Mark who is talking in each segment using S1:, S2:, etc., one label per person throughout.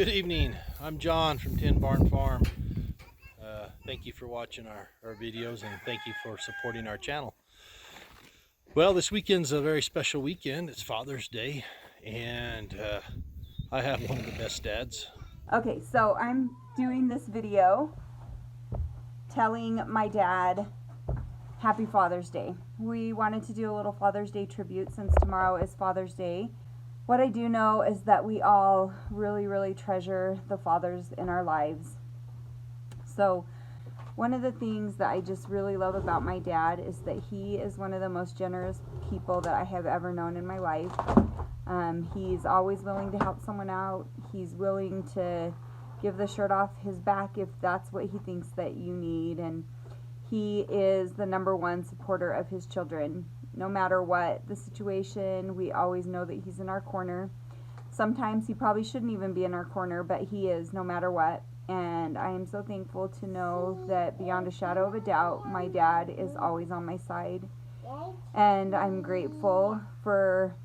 S1: Good evening. I'm John from Tin Barn Farm. Thank you for watching our videos, and thank you for supporting our channel. Well, this weekend's a very special weekend. It's Father's Day, and I have one of the best dads.
S2: Okay, so I'm doing this video telling my dad Happy Father's Day. We wanted to do a little Father's Day tribute since tomorrow is Father's Day. What I do know is that we all really treasure the fathers in our lives. So one of the things that I just really love about my dad is that he is one of the most generous people that I have ever known in my life. He's always willing to help someone out. He's willing to give the shirt off his back if that's what he thinks that you need. And he is the #1 supporter of his children. No matter what the situation, we always know that he's in our corner. Sometimes he probably shouldn't even be in our corner, but he is no matter what. And I am so thankful to know that beyond a shadow of a doubt, my dad is always on my side. And I'm grateful for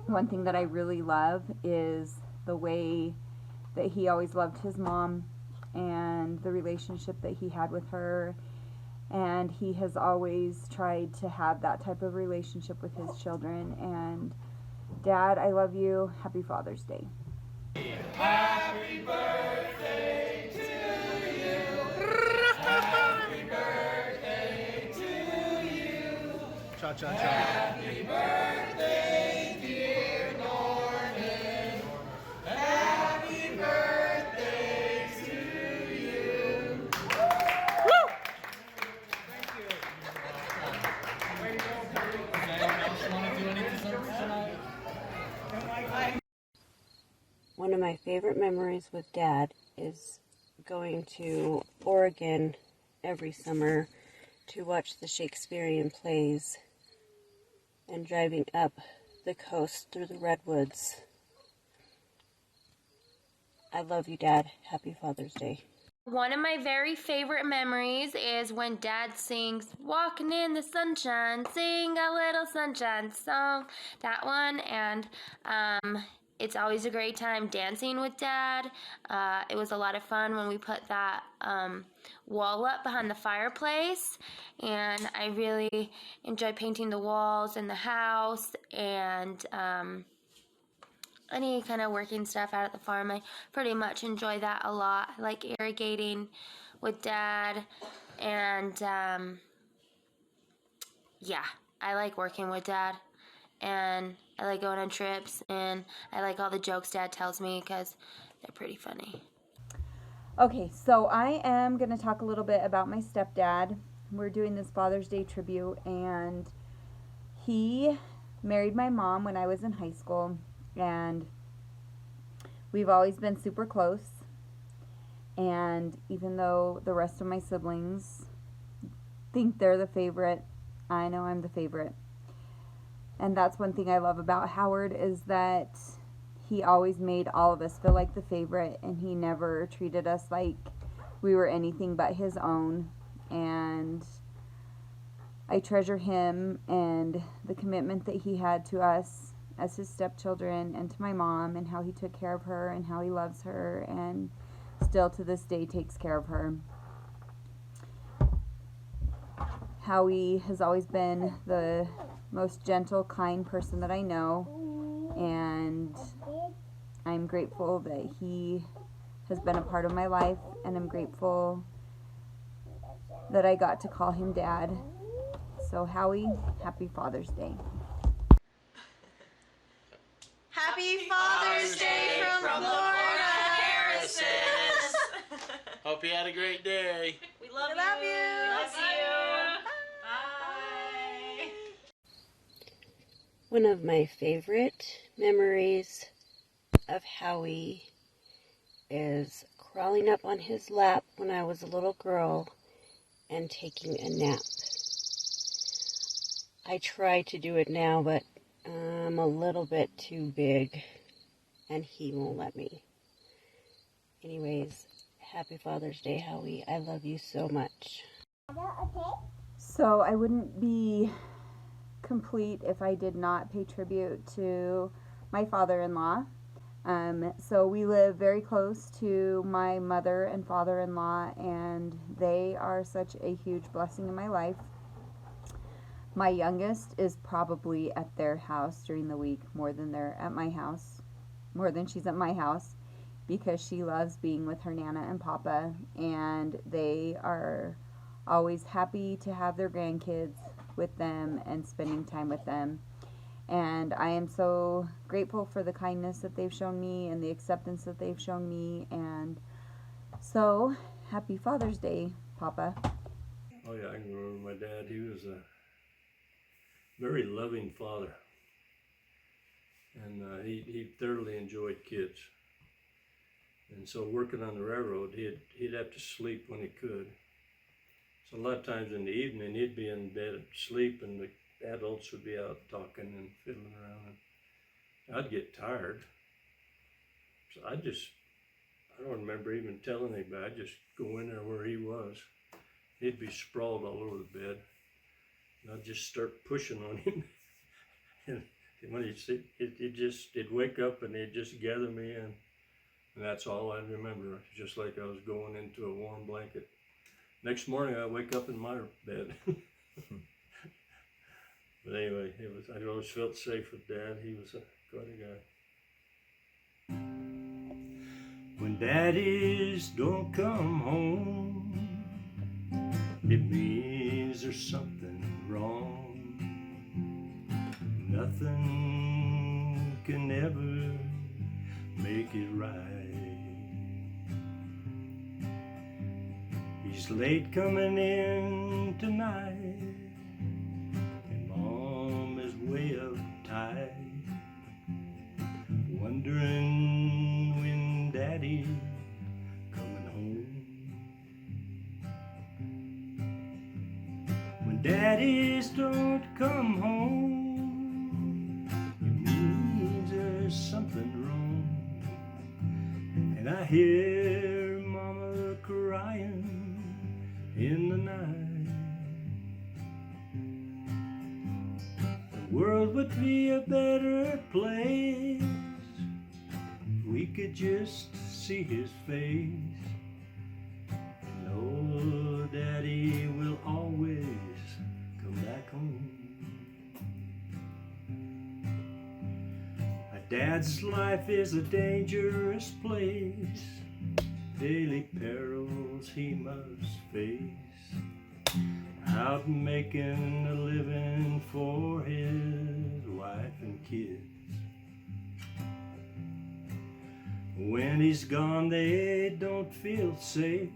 S2: one thing that I really love is the way that he always loved his mom and the relationship that he had with her. And he has always tried to have that type of relationship with his children. And Dad, I love you. Happy Father's Day.
S3: Happy birthday to you. Happy birthday to you.
S1: Cha-cha-cha.
S3: Happy birthday, dear Norman. Happy birthday to you. Woo! Thank you. Way to go, Billy. Does anyone else want to do anything tonight?
S4: One of my favorite memories with Dad is going to Oregon every summer to watch the Shakespearean plays and driving up the coast through the redwoods. I love you, Dad. Happy Father's Day.
S5: One of my very favorite memories is when Dad sings "Walking in the Sunshine, Sing a Little Sunshine Song." That one, and it's always a great time dancing with Dad. It was a lot of fun when we put that wall up behind the fireplace, and I really enjoy painting the walls in the house and any kind of working stuff out at the farm. I pretty much enjoy that a lot. I like irrigating with Dad, and yeah, I like working with Dad, and I like going on trips, and I like all the jokes Dad tells me because they're pretty funny.
S2: Okay, so I am going to talk a little bit about my stepdad. We're doing this Father's Day tribute, and he married my mom when I was in high school, and we've always been super close. And even though the rest of my siblings think they're the favorite, I know I'm the favorite. And that's one thing I love about Howard is that he always made all of us feel like the favorite, and he never treated us like we were anything but his own. And I treasure him and the commitment that he had to us as his stepchildren and to my mom, and how he took care of her and how he loves her and still to this day takes care of her. Howie has always been the most gentle, kind person that I know, and I'm grateful that he has been a part of my life, and I'm grateful that I got to call him Dad. So Howie, happy Father's Day.
S6: Happy Father's Day from Florida, Harrison.
S1: Hope you had a great day.
S6: We love you.
S5: Love you.
S6: Bye.
S4: One of my favorite memories of Howie is crawling up on his lap when I was a little girl and taking a nap. I try to do it now, but I'm a little bit too big, and he won't let me. Anyways, happy Father's Day, Howie. I love you so much.
S2: So I wouldn't be complete if I did not pay tribute to my father-in-law. So we live very close to my mother and father-in-law, and they are such a huge blessing in my life. My youngest is probably at their house during the week more than they're at my house, more than she's at my house, because she loves being with her Nana and Papa, and they are always happy to have their grandkids with them and spending time with them. And I am so grateful for the kindness that they've shown me and the acceptance that they've shown me. And so, happy Father's Day, Papa.
S7: Oh yeah, I can remember my dad. He was a very loving father, and he thoroughly enjoyed kids. And so working on the railroad, he'd have to sleep when he could. So a lot of times in the evening, he'd be in bed asleep, and the adults would be out talking and fiddling around. And I'd get tired. So I don't remember even telling anybody. I'd just go in there where he was. He'd be sprawled all over the bed. And I'd just start pushing on him. And when he'd wake up and he'd just gather me in. And that's all I remember, just like I was going into a warm blanket. Next morning I wake up in my bed. But anyway, I always felt safe with Dad. He was quite a guy. When daddies don't come home, it means there's something wrong. Nothing can ever make it right. He's late coming in tonight, and Mom is way uptight, wondering when Daddy coming home. When daddies don't come home, it means there's something wrong. And I hear Mama crying in the night. The world would be a better place if we could just see his face. And oh, Daddy will always come back home. A dad's life is a dangerous place. Daily perils he must face, out making a living for his wife and kids. When he's gone, they don't feel safe.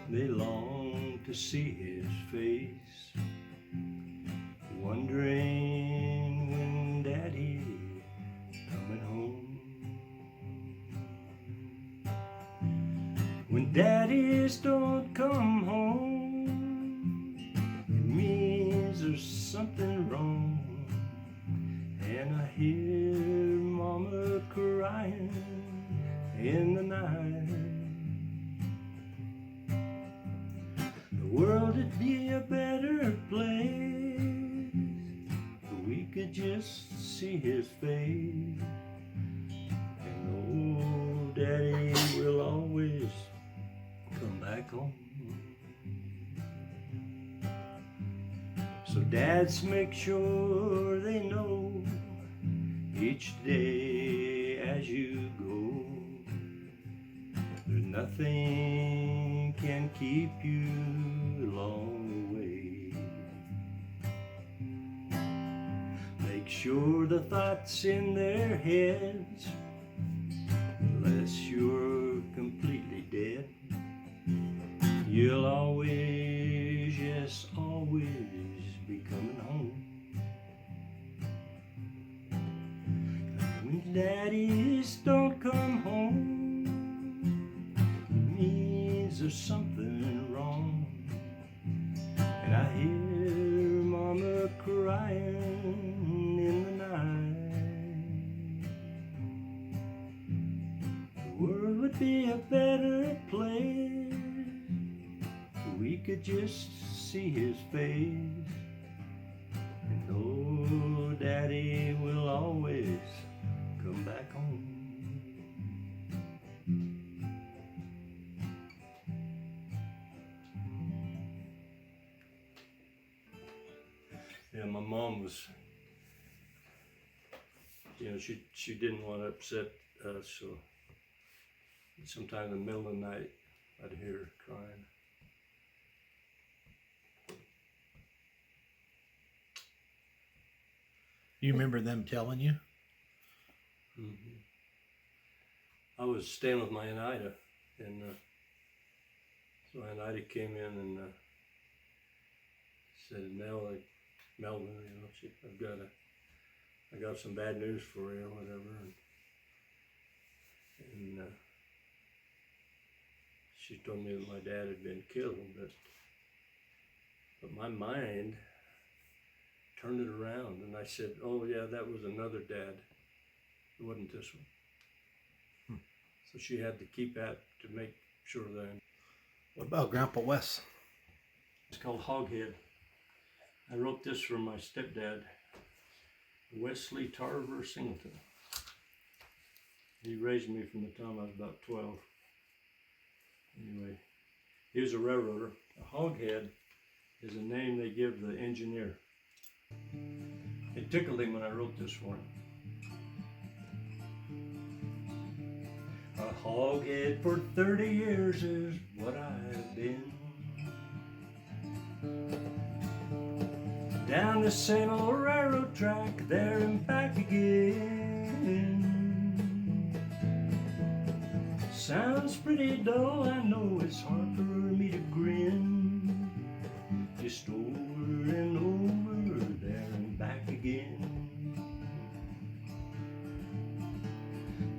S7: They long to see his face, wondering when Daddy coming home. When daddies don't come home, it means there's something wrong. And I hear Mama crying in the night. The world would be a better place if we could just see his face. And oh, Daddy will always come back home. So dads, make sure they know each day as you go, there's nothing can keep you long away. Make sure the thoughts in their heads, unless you're completely dead, you'll always, yes, always be coming home. When daddies don't come home, it means there's something wrong. And I hear Mama crying in the night. The world would be a better place if we could just see his face. And oh, Daddy will always come come back home. Yeah, my mom was, you know, she didn't want to upset us, so sometime in the middle of the night, I'd hear her crying.
S1: You remember them telling you?
S7: Mm-hmm. I was staying with my Aunt Ida, and so Aunt Ida came in and said, Melvin, you know, I got some bad news for you, or whatever. And she told me that my dad had been killed, but my mind turned it around, and I said, oh yeah, that was another dad. It wasn't this one. So she had to keep that to make sure that.
S1: What about Grandpa Wes?
S7: It's called Hoghead. I wrote this for my stepdad, Wesley Tarver Singleton. He raised me from the time I was about 12. Anyway, he was a railroader. A hoghead is a name they give the engineer. It tickled him when I wrote this for him. A hoghead for 30 years is what I've been. Down the same old railroad track, there and back again. Sounds pretty dull, I know it's hard for me to grin. Just over and over, there and back again.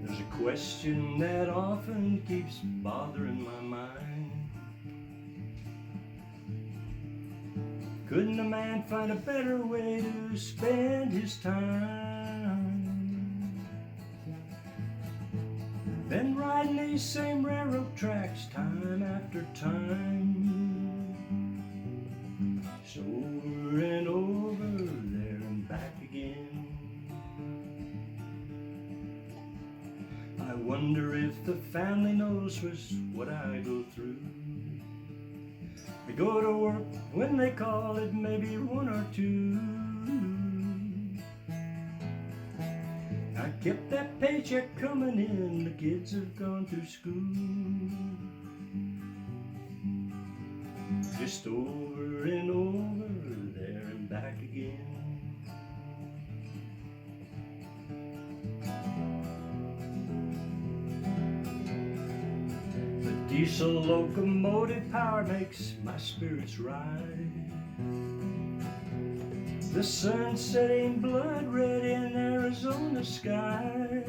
S7: There's a question that often keeps bothering my mind. Couldn't a man find a better way to spend his time than riding these same railroad tracks time after time? So over and over, there and back again. I wonder if the family knows what I go through. I go to work when they call, it maybe 1 or 2. I kept that paycheck coming in, the kids have gone to school. Just over and over, there and back again. Diesel locomotive power makes my spirits rise. The sun setting blood red in Arizona sky.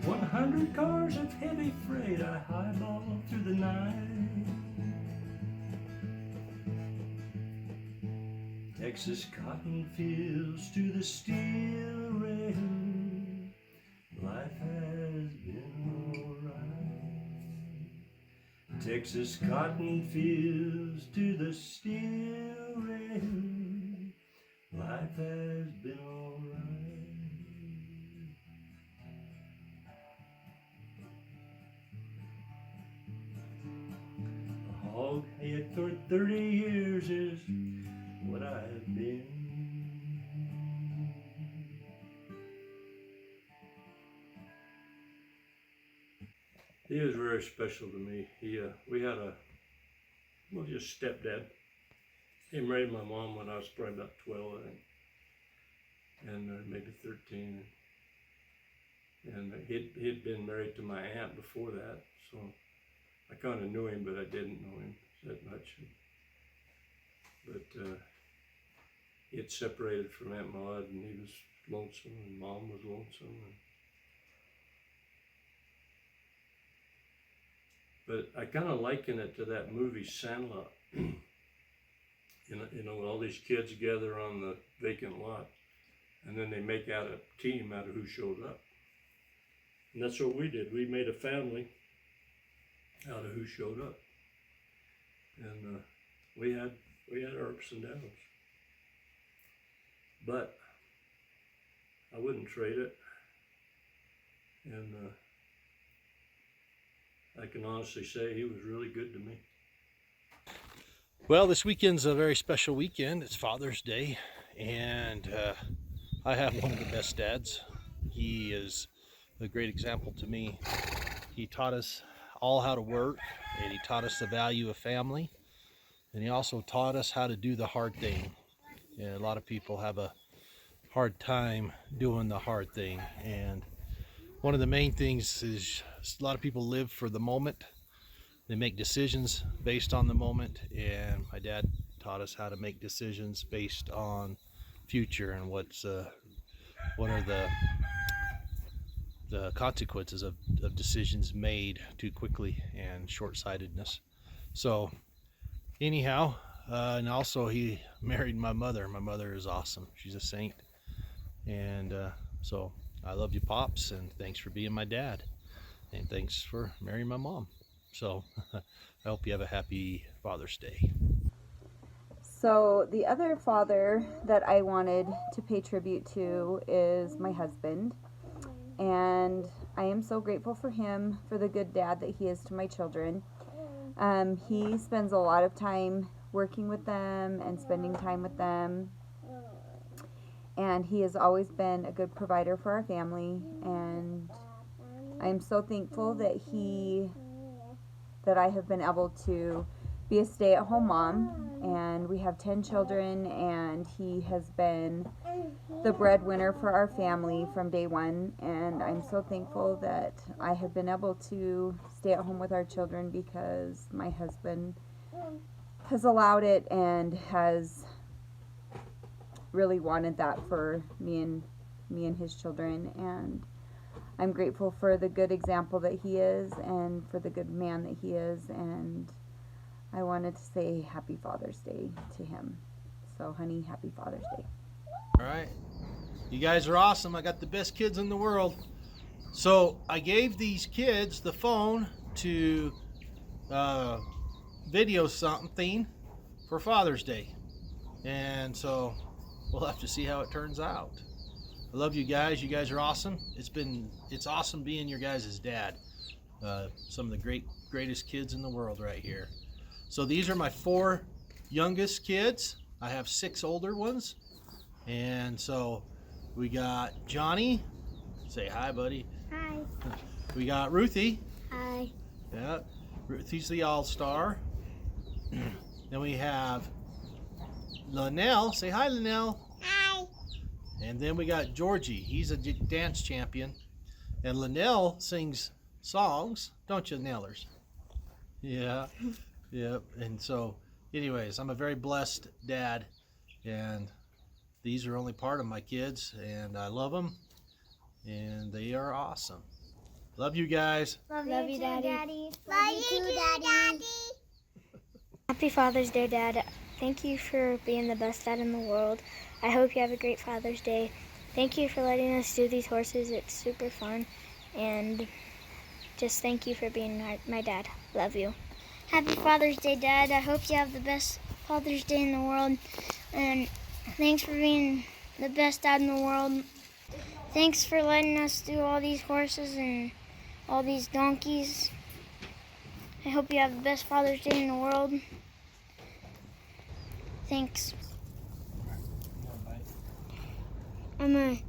S7: 100 cars of heavy freight I highball through the night. Texas cotton fields to the steel rail. Life has been alright. Texas cotton fields to the steel rail. Life has been alright. A hoghead for 30 years is what I've been. He was very special to me. We had just stepdad. He married my mom when I was probably about 12, I think, and maybe 13. And he'd been married to my aunt before that, so I kind of knew him, but I didn't know him that much. But he had separated from Aunt Maud, and he was lonesome, and Mom was lonesome. But I kind of liken it to that movie Sandlot. You know, all these kids gather on the vacant lot, and then they make out a team out of who showed up. And that's what we did. We made a family out of who showed up. And we had our ups and downs. But I wouldn't trade it. And I can honestly say he was really good to me.
S1: Well, this weekend's a very special weekend. It's Father's Day, and I have one of the best dads. He is a great example to me. He taught us all how to work, and he taught us the value of family, and he also taught us how to do the hard thing. And a lot of people have a hard time doing the hard thing, and one of the main things is a lot of people live for the moment. They make decisions based on the moment, and my dad taught us how to make decisions based on future and what are the consequences of decisions made too quickly and short-sightedness. So anyhow, and also he married my mother. My mother is awesome. She's a saint. And so I love you, Pops, and thanks for being my dad. And thanks for marrying my mom. So I hope you have a happy Father's Day.
S2: So the other father that I wanted to pay tribute to is my husband. And I am so grateful for him, for the good dad that he is to my children. He spends a lot of time working with them and spending time with them. And he has always been a good provider for our family. And I'm so thankful that I have been able to be a stay-at-home mom. And we have 10 children, and he has been the breadwinner for our family from day one. And I'm so thankful that I have been able to stay at home with our children because my husband has allowed it and has really wanted that for me and his children. And I'm grateful for the good example that he is and for the good man that he is. And I wanted to say Happy Father's Day to him. So, honey, Happy Father's Day.
S1: All right. You guys are awesome. I got the best kids in the world. So I gave these kids the phone to video something for Father's Day. And so we'll have to see how it turns out. I love you guys. You guys are awesome. It's awesome being your guys' dad. Some of the greatest kids in the world right here. So these are my 4 youngest kids. I have 6 older ones. And so we got Johnny. Say hi, buddy.
S8: Hi.
S1: We got Ruthie.
S8: Hi.
S1: Yeah, Ruthie's the all-star. Then we have Linnell. Say hi, Linnell.
S8: Hi.
S1: And then we got Georgie. He's a dance champion. And Linnell sings songs, don't you, Nellers? Yeah. Yep. And so, anyways, I'm a very blessed dad, and these are only part of my kids, and I love them, and they are awesome. Love you guys.
S8: Love you, Daddy. Love you too, Daddy. Happy Father's Day, Dad. Thank you for being the best dad in the world. I hope you have a great Father's Day. Thank you for letting us do these horses. It's super fun, and just thank you for being my dad. Love you. Happy Father's Day, Dad. I hope you have the best Father's Day in the world. And thanks for being the best dad in the world. Thanks for letting us do all these horses and all these donkeys. I hope you have the best Father's Day in the world. Thanks. I'm going to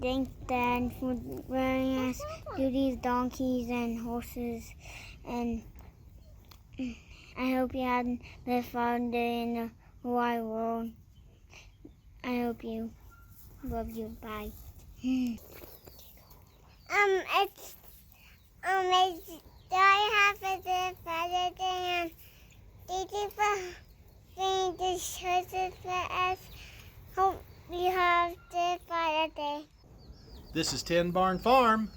S8: thank Dad for letting us do these donkeys and horses. And I hope you had the best Father's Day in the wide world. I hope you love you. Bye. Do I have a good Father's Day? And thank you for being the choices for us. Hope you have the Father's Day.
S1: This is 10 Barn Farm.